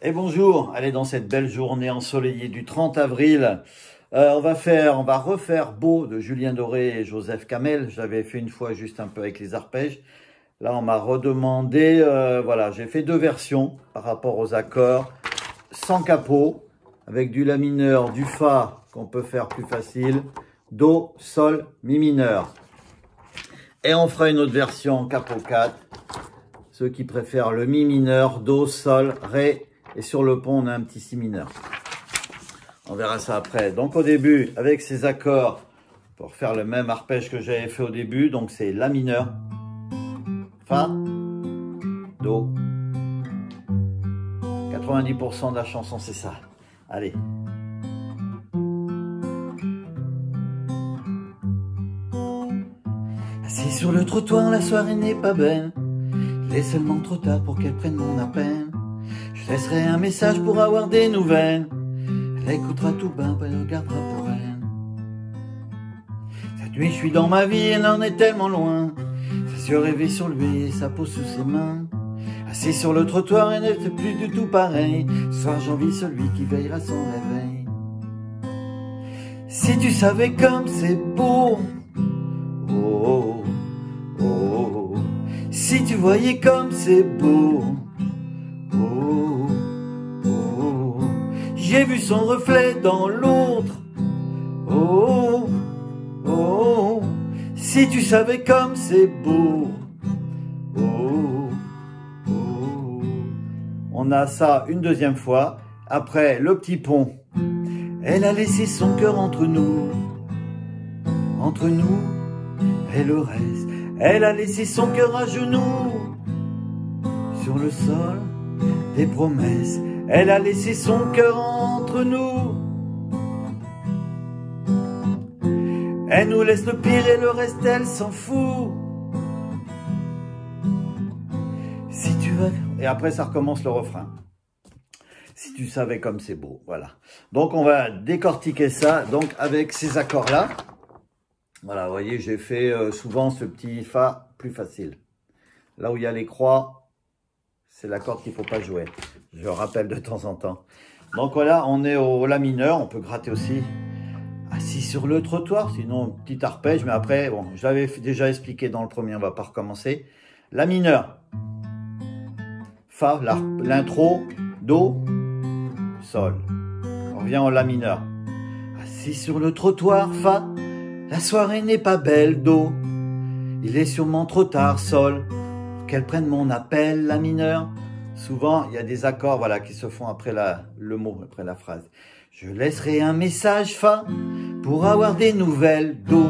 Et bonjour, allez dans cette belle journée ensoleillée du 30 avril, on va refaire Beau de Julien Doré et Joseph Kamel. J'avais fait une fois juste un peu avec les arpèges. Là, on m'a redemandé, voilà, j'ai fait deux versions par rapport aux accords, sans capot, avec du La mineur, du Fa qu'on peut faire plus facile, Do, Sol, Mi mineur. Et on fera une autre version capot 4, ceux qui préfèrent le Mi mineur, Do, Sol, Ré. Et sur le pont, on a un petit Si mineur. On verra ça après. Donc au début, avec ces accords, pour faire le même arpège que j'avais fait au début, donc c'est La mineur, Fa, Do. 90% de la chanson, c'est ça. Allez. Assis sur le trottoir, la soirée n'est pas belle. Il est seulement trop tard pour qu'elle prenne mon appel. Je laisserai un message pour avoir des nouvelles. Elle écoutera tout bas, elle regardera pour elle. Cette nuit, je suis dans ma vie, elle en est tellement loin. Ses yeux rêvés sur lui et sa peau sous ses mains. Assis sur le trottoir, elle n'est plus du tout pareil. Ce soir, j'envie celui qui veillera son réveil. Si tu savais comme c'est beau, oh, oh, oh. Si tu voyais comme c'est beau, oh, oh. J'ai vu son reflet dans l'autre, oh, oh. Si tu savais comme c'est beau, oh, oh. On a ça une deuxième fois. Après, le petit pont. Elle a laissé son cœur entre nous et le reste. Elle a laissé son cœur à genoux sur le sol des promesses. Elle a laissé son cœur entre nous. Elle nous laisse le pire et le reste, elle s'en fout. Si tu veux... Et après, ça recommence le refrain. Si tu savais comme c'est beau, voilà. Donc, on va décortiquer ça donc avec ces accords-là. Voilà, vous voyez, j'ai fait souvent ce petit Fa plus facile. Là où il y a les croix, c'est l'accord qu'il ne faut pas jouer. Je le rappelle de temps en temps. Donc voilà, on est au La mineur. On peut gratter aussi assis sur le trottoir. Sinon, petit arpège. Mais après, bon, je l'avais déjà expliqué dans le premier. On ne va pas recommencer. La mineur. Fa, l'intro. Do, Sol. On revient au La mineur. Assis sur le trottoir, Fa. La soirée n'est pas belle, Do. Il est sûrement trop tard, Sol. Qu'elle prenne mon appel, La mineur. Souvent, il y a des accords voilà, qui se font après le mot, après la phrase. Je laisserai un message, Fa, pour avoir des nouvelles, Do.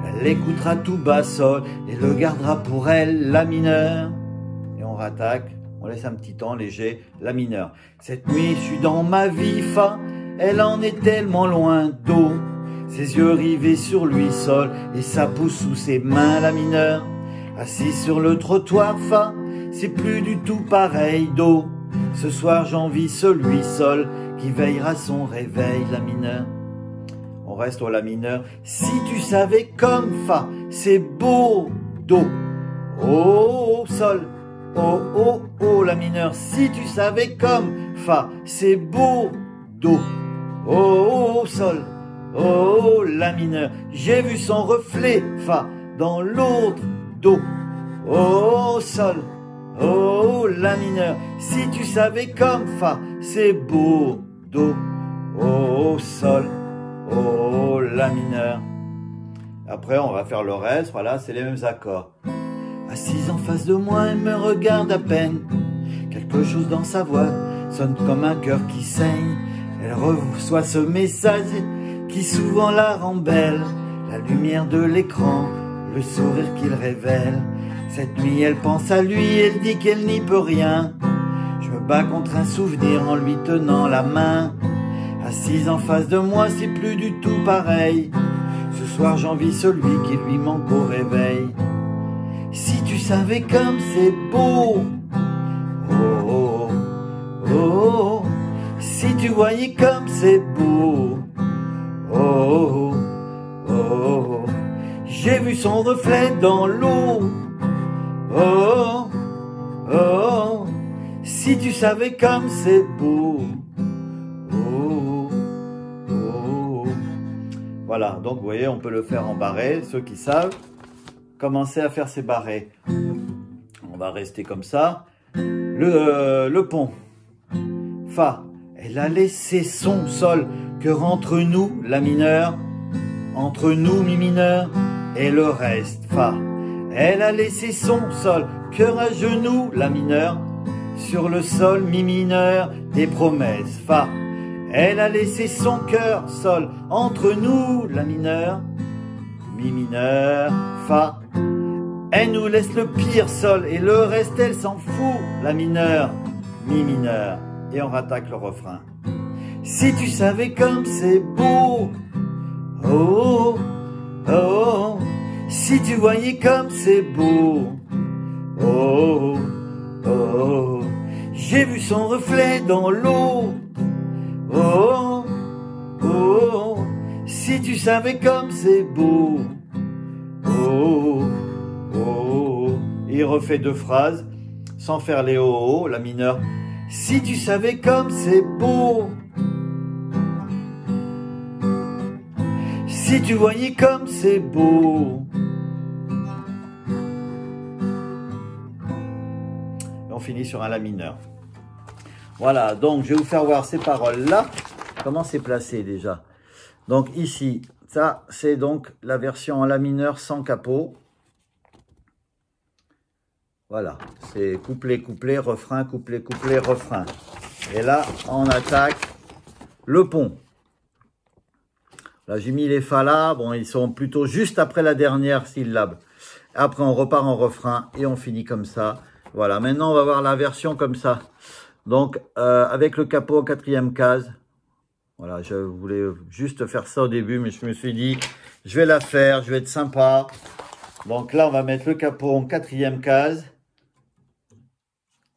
Elle écoutera tout bas, Sol, et le gardera pour elle, La mineur. Et on rattaque, on laisse un petit temps léger, La mineur. Cette nuit, je suis dans ma vie, Fa, elle en est tellement loin, Do. Ses yeux rivés sur lui, Sol, et sa pousse sous ses mains, La mineur. Assis sur le trottoir, Fa, c'est plus du tout pareil, Do. Ce soir, j'envie celui, Sol, qui veillera son réveil, La mineur. On reste au La mineur. Si tu savais comme Fa, c'est beau, Do. Oh, Sol, oh, oh, oh, La mineur. Si tu savais comme Fa, c'est beau, Do. Oh, oh, Sol. Oh, La mineur, j'ai vu son reflet, Fa, dans l'autre, Do. Oh, Sol, oh, La mineur, si tu savais comme Fa, c'est beau, Do. Oh, Sol, oh, La mineur. Après, on va faire le reste, voilà, c'est les mêmes accords. Assise en face de moi, elle me regarde à peine. Quelque chose dans sa voix sonne comme un cœur qui saigne. Elle reçoit ce message qui souvent la rend belle, la lumière de l'écran, le sourire qu'il révèle. Cette nuit elle pense à lui, elle dit qu'elle n'y peut rien. Je me bats contre un souvenir en lui tenant la main. Assise en face de moi, c'est plus du tout pareil. Ce soir j'envie celui qui lui manque au réveil. Si tu savais comme c'est beau, oh, oh, oh, oh. Si tu voyais comme c'est beau, oh, oh, oh. J'ai vu son reflet dans l'eau, oh, oh. Si tu savais comme c'est beau. Oh, oh, oh. Voilà, donc vous voyez, on peut le faire en barré. Ceux qui savent, commencez à faire ces barrés. On va rester comme ça. Le pont. Fa. Elle a laissé son sol, cœur entre nous, la mineure. Entre nous, mi mineur, et le reste, fa. Elle a laissé son sol, cœur à genoux, la mineure. Sur le sol, mi mineur, des promesses, fa. Elle a laissé son cœur, sol, entre nous, la mineure. Mi mineur, fa. Elle nous laisse le pire, sol, et le reste, elle s'en fout, la mineure. Mi mineur, et on rattaque le refrain. Si tu savais comme c'est beau. Oh, oh, oh, si tu voyais comme c'est beau. Oh, oh, oh, j'ai vu son reflet dans l'eau. Oh, oh, oh, si tu savais comme c'est beau. Oh, oh, oh, il refait deux phrases sans faire les oh, oh, la mineure. Si tu savais comme c'est beau. Si tu voyais comme c'est beau. Et on finit sur un la mineur. Voilà, donc je vais vous faire voir ces paroles-là. Comment c'est placé déjà. Donc ici, ça c'est donc la version en la mineur sans capot. Voilà, c'est couplet, couplet, refrain, couplet, couplet, refrain. Et là, on attaque le pont. Là, j'ai mis les fa là. Bon, ils sont plutôt juste après la dernière syllabe. Après, on repart en refrain et on finit comme ça. Voilà, maintenant, on va voir la version comme ça. Donc, avec le capot en quatrième case. Voilà, je voulais juste faire ça au début, mais je me suis dit, je vais la faire, je vais être sympa. Donc là, on va mettre le capot en quatrième case.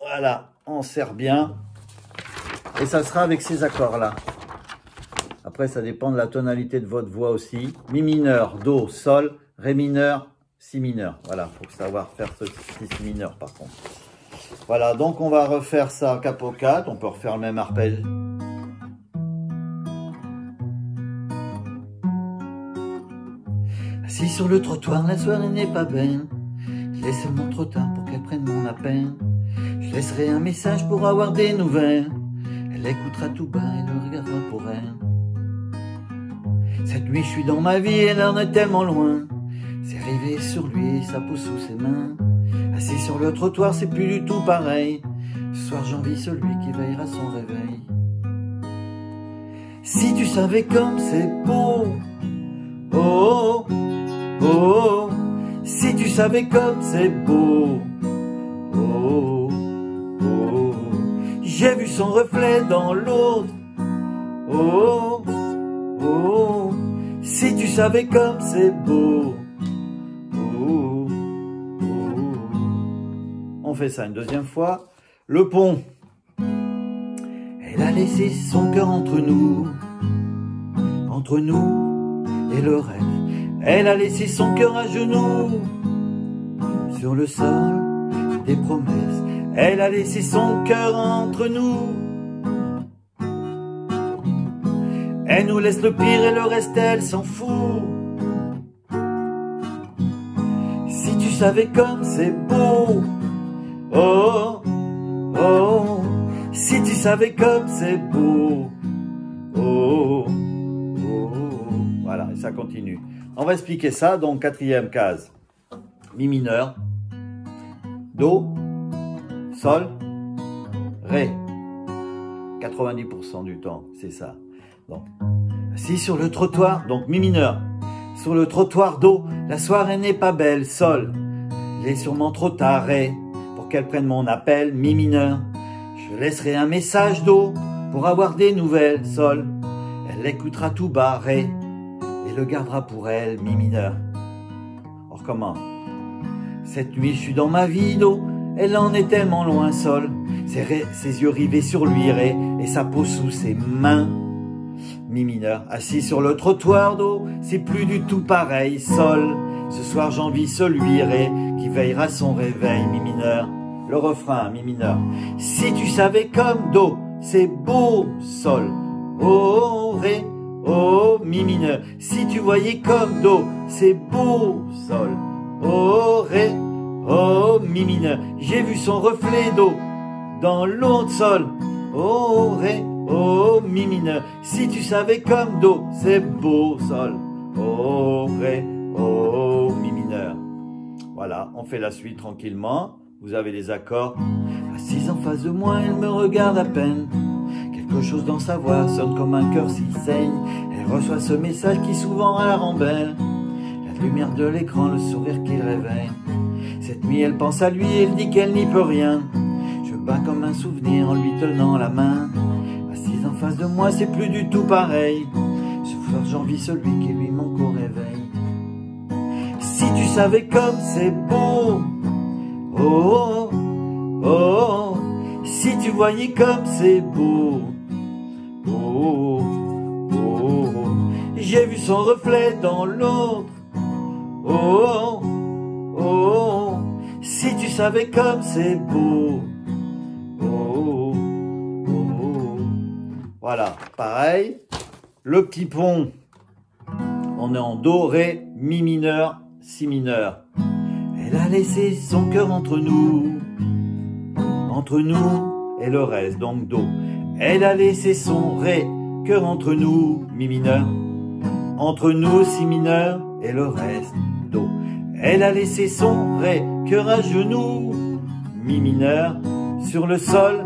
Voilà, on serre bien. Et ça sera avec ces accords-là. Après, ça dépend de la tonalité de votre voix aussi. Mi mineur, do, sol, ré mineur, si mineur. Voilà, il faut savoir faire ce si mineur par contre. Voilà, donc on va refaire ça capot 4. On peut refaire le même arpège. Assis sur le trottoir, la soirée n'est pas belle. Je laisse mon trop tard pour qu'elle prenne mon appel. Je laisserai un message pour avoir des nouvelles. Elle écoutera tout bas et le regardera pour elle. Cette nuit, je suis dans ma vie et l'heure est tellement loin. C'est arrivé sur lui et sa peau sous ses mains. Assis sur le trottoir, c'est plus du tout pareil. Ce soir, j'envie celui qui veillera son réveil. Si tu savais comme c'est beau. Oh, oh, oh, oh. Si tu savais comme c'est beau. Oh, oh, oh. J'ai vu son reflet dans l'autre. Oh, oh, oh. Si tu savais comme c'est beau. Oh, oh, oh. On fait ça une deuxième fois. Le pont. Elle a laissé son cœur entre nous et le rêve. Elle a laissé son cœur à genoux sur le sol des promesses. Elle a laissé son cœur entre nous. Elle nous laisse le pire et le reste, elle s'en fout. Si tu savais comme c'est beau. Oh, oh, oh. Si tu savais comme c'est beau. Oh, oh, oh. Voilà, et ça continue. On va expliquer ça. Donc, quatrième case. Mi mineur. Do. Sol. Ré. 90% du temps, c'est ça. Donc, assis sur le trottoir, donc mi mineur. Sur le trottoir, do. La soirée n'est pas belle, sol. Il est sûrement trop tard, ré. Pour qu'elle prenne mon appel, mi mineur. Je laisserai un message, do. Pour avoir des nouvelles, sol. Elle écoutera tout bas, ré. Et le gardera pour elle, mi mineur. On recommence. Cette nuit, je suis dans ma vie, do. Elle en est tellement loin, sol. Ses yeux rivés sur lui, ré. Et sa peau sous ses mains. Mi mineur, assis sur le trottoir d'eau, c'est plus du tout pareil, sol. Ce soir j'envie celui, ré, qui veillera son réveil, mi mineur. Le refrain, mi mineur. Si tu savais comme do, c'est beau, sol, oh, ré, oh, mi mineur. Si tu voyais comme do, c'est beau, sol, oh, ré, oh, mi mineur. J'ai vu son reflet do dans l'autre sol, oh, ré, oh, mi mineur. Si tu savais comme do, c'est beau, sol, oh, ré, oh, mi mineur. Voilà, on fait la suite tranquillement. Vous avez les accords. Assise en face de moi, elle me regarde à peine. Quelque chose dans sa voix sonne comme un cœur s'il saigne. Elle reçoit ce message qui souvent la rend belle. La lumière de l'écran, le sourire qu'il réveille. Cette nuit, elle pense à lui, elle dit qu'elle n'y peut rien. Je bats comme un souvenir en lui tenant la main. Assise en face de moi, c'est plus du tout pareil. Ce soir, j'envie celui qui lui manque au réveil. Si tu savais comme c'est beau, oh, oh, oh, si tu voyais comme c'est beau, oh, oh, oh, j'ai vu son reflet dans l'autre, oh, oh, oh, si tu savais comme c'est beau, oh, oh, oh. Voilà, pareil, le petit pont, on est en do, ré, mi mineur, si mineur. Elle a laissé son cœur entre nous et le reste, donc do. Elle a laissé son ré, cœur entre nous, mi mineur, entre nous, si mineur, et le reste, do. Elle a laissé son ré, cœur à genoux, mi mineur, sur le sol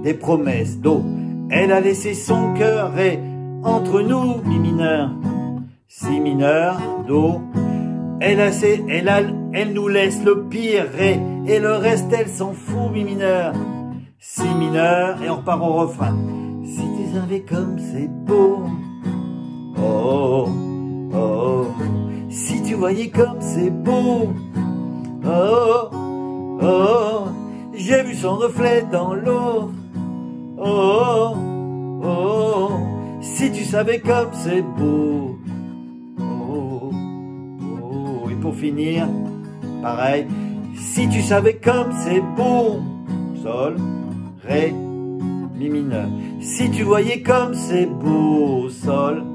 des promesses, do. Elle a laissé son cœur ré, entre nous, mi mineur, si mineur, do. Elle nous laisse le pire, ré, et le reste, elle s'en fout, mi mineur, si mineur, et on repart au refrain. Si tu savais comme c'est beau, oh, oh, oh, si tu voyais comme c'est beau, oh, oh, oh, j'ai vu son reflet dans l'eau, oh, oh, oh, si tu savais comme c'est beau, pour finir, pareil, si tu savais comme c'est beau, sol, ré, mi mineur. Si tu voyais comme c'est beau, sol,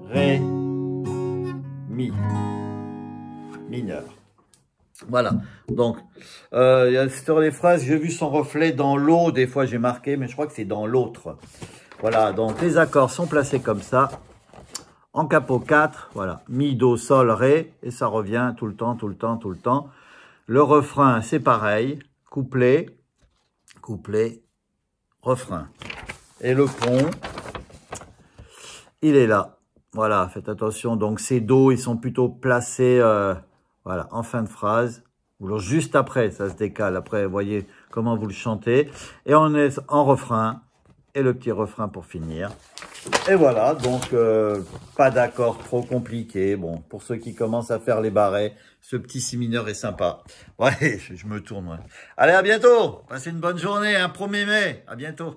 ré, mi mineur. Voilà, donc, il y a sur les phrases, j'ai vu son reflet dans l'eau, des fois j'ai marqué, mais je crois que c'est dans l'autre. Voilà, donc les accords sont placés comme ça. En capot 4, voilà, mi, do, sol, ré, et ça revient tout le temps, tout le temps, tout le temps. Le refrain, c'est pareil, couplet, couplet, refrain. Et le pont, il est là. Voilà, faites attention, donc ces do, ils sont plutôt placés, voilà, en fin de phrase, ou juste après, ça se décale. Après, voyez comment vous le chantez. Et on est en refrain, et le petit refrain pour finir. Et voilà, donc pas d'accord trop compliqué. Bon, pour ceux qui commencent à faire les barrets, ce petit si mineur est sympa. Ouais, je me tourne. Ouais. Allez, à bientôt. Passez une bonne journée, un 1er mai. À bientôt.